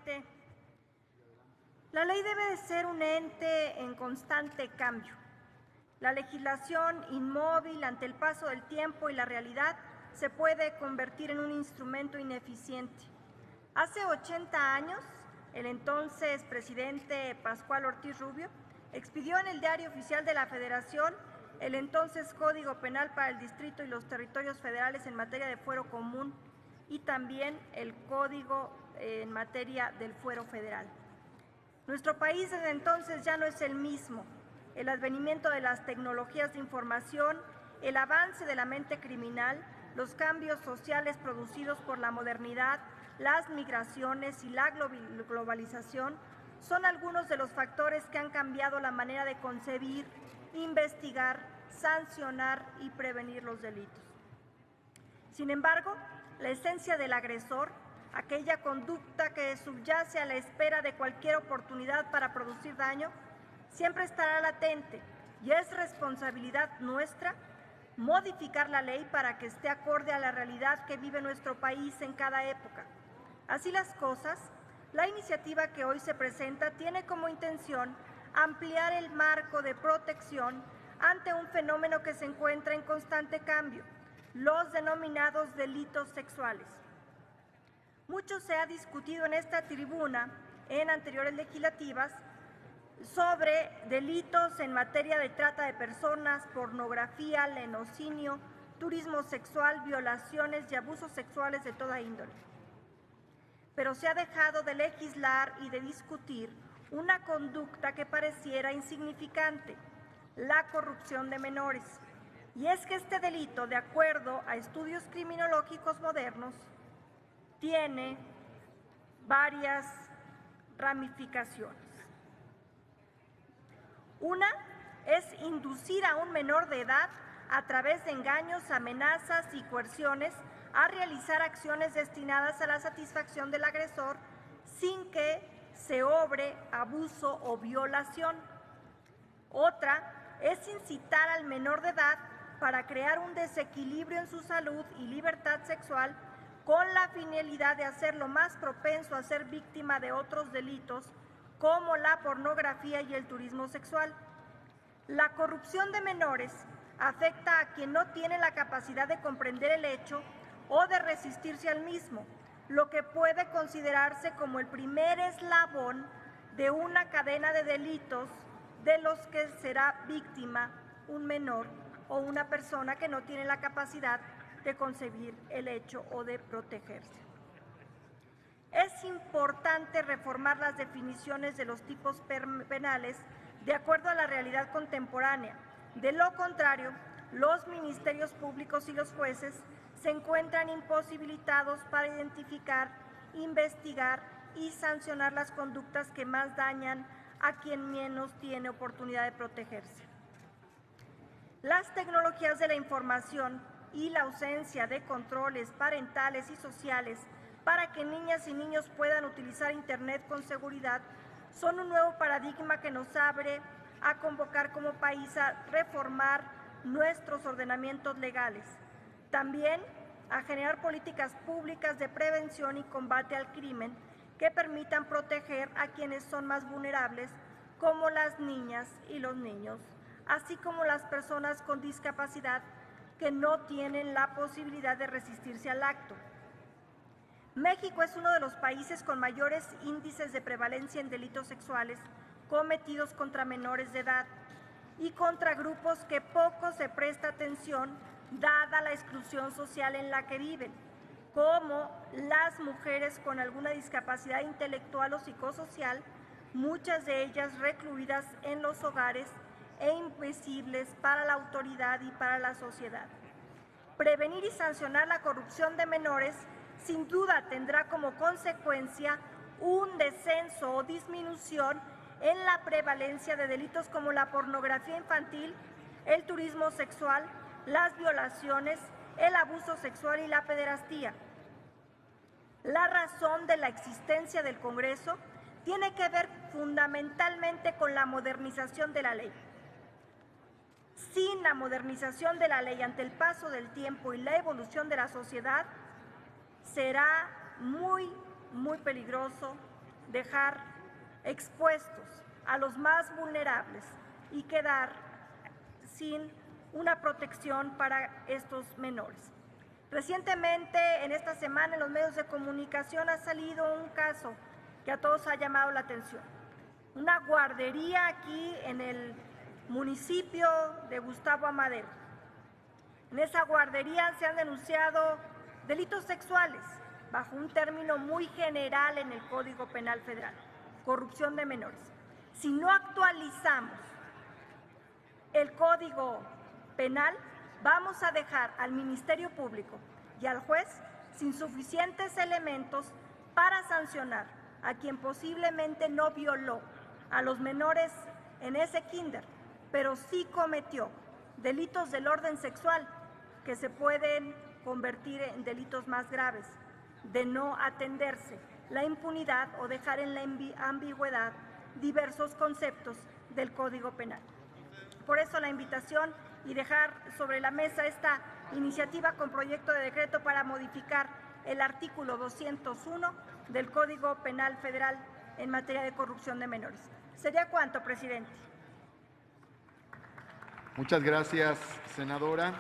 presidente. La ley debe de ser un ente en constante cambio. La legislación inmóvil ante el paso del tiempo y la realidad se puede convertir en un instrumento ineficiente. Hace 80 años, el entonces presidente Pascual Ortiz Rubio expidió en el Diario Oficial de la Federación el entonces Código Penal para el Distrito y los Territorios Federales en materia de fuero común y también el Código en materia del fuero federal. Nuestro país desde entonces ya no es el mismo. El advenimiento de las tecnologías de información, el avance de la mente criminal, los cambios sociales producidos por la modernidad, las migraciones y la globalización son algunos de los factores que han cambiado la manera de concebir, investigar, sancionar y prevenir los delitos. Sin embargo, la esencia del agresor, aquella conducta que subyace a la espera de cualquier oportunidad para producir daño, siempre estará latente y es responsabilidad nuestra modificar la ley para que esté acorde a la realidad que vive nuestro país en cada época. Así las cosas, la iniciativa que hoy se presenta tiene como intención ampliar el marco de protección ante un fenómeno que se encuentra en constante cambio, los denominados delitos sexuales. Mucho se ha discutido en esta tribuna, en anteriores legislativas, sobre delitos en materia de trata de personas, pornografía, lenocinio, turismo sexual, violaciones y abusos sexuales de toda índole. Pero se ha dejado de legislar y de discutir una conducta que pareciera insignificante, la corrupción de menores. Y es que este delito, de acuerdo a estudios criminológicos modernos, tiene varias ramificaciones. Una es inducir a un menor de edad a través de engaños, amenazas y coerciones a realizar acciones destinadas a la satisfacción del agresor sin que se obre abuso o violación. Otra es incitar al menor de edad para crear un desequilibrio en su salud y libertad sexual con la finalidad de hacerlo más propenso a ser víctima de otros delitos como la pornografía y el turismo sexual. La corrupción de menores afecta a quien no tiene la capacidad de comprender el hecho o de resistirse al mismo, lo que puede considerarse como el primer eslabón de una cadena de delitos de los que será víctima un menor o una persona que no tiene la capacidad de concebir el hecho o de protegerse. Es importante reformar las definiciones de los tipos penales de acuerdo a la realidad contemporánea. De lo contrario, los ministerios públicos y los jueces se encuentran imposibilitados para identificar, investigar y sancionar las conductas que más dañan a quien menos tiene oportunidad de protegerse. Las tecnologías de la información y la ausencia de controles parentales y sociales para que niñas y niños puedan utilizar Internet con seguridad son un nuevo paradigma que nos abre a convocar como país a reformar nuestros ordenamientos legales. También a generar políticas públicas de prevención y combate al crimen que permitan proteger a quienes son más vulnerables, como las niñas y los niños, así como las personas con discapacidad que no tienen la posibilidad de resistirse al acto. México es uno de los países con mayores índices de prevalencia en delitos sexuales cometidos contra menores de edad y contra grupos que poco se presta atención dada la exclusión social en la que viven, como las mujeres con alguna discapacidad intelectual o psicosocial, muchas de ellas recluidas en los hogares e invisibles para la autoridad y para la sociedad. Prevenir y sancionar la corrupción de menores sin duda tendrá como consecuencia un descenso o disminución en la prevalencia de delitos como la pornografía infantil, el turismo sexual, las violaciones, el abuso sexual y la pederastía. La razón de la existencia del Congreso tiene que ver fundamentalmente con la modernización de la ley. Sin la modernización de la ley ante el paso del tiempo y la evolución de la sociedad, será muy peligroso dejar expuestos a los más vulnerables y quedar sin una protección para estos menores. Recientemente, en esta semana, en los medios de comunicación ha salido un caso que a todos ha llamado la atención. Una guardería aquí en el municipio de Gustavo Amadero. En esa guardería se han denunciado delitos sexuales, bajo un término muy general en el Código Penal Federal, corrupción de menores. Si no actualizamos el Código Penal, vamos a dejar al Ministerio Público y al juez sin suficientes elementos para sancionar a quien posiblemente no violó a los menores en ese kinder, pero sí cometió delitos del orden sexual que se pueden convertir en delitos más graves, de no atenderse la impunidad o dejar en la ambigüedad diversos conceptos del Código Penal. Por eso la invitación y dejar sobre la mesa esta iniciativa con proyecto de decreto para modificar el artículo 201 del Código Penal Federal en materia de corrupción de menores. ¿Sería cuánto, presidente? Muchas gracias, senadora.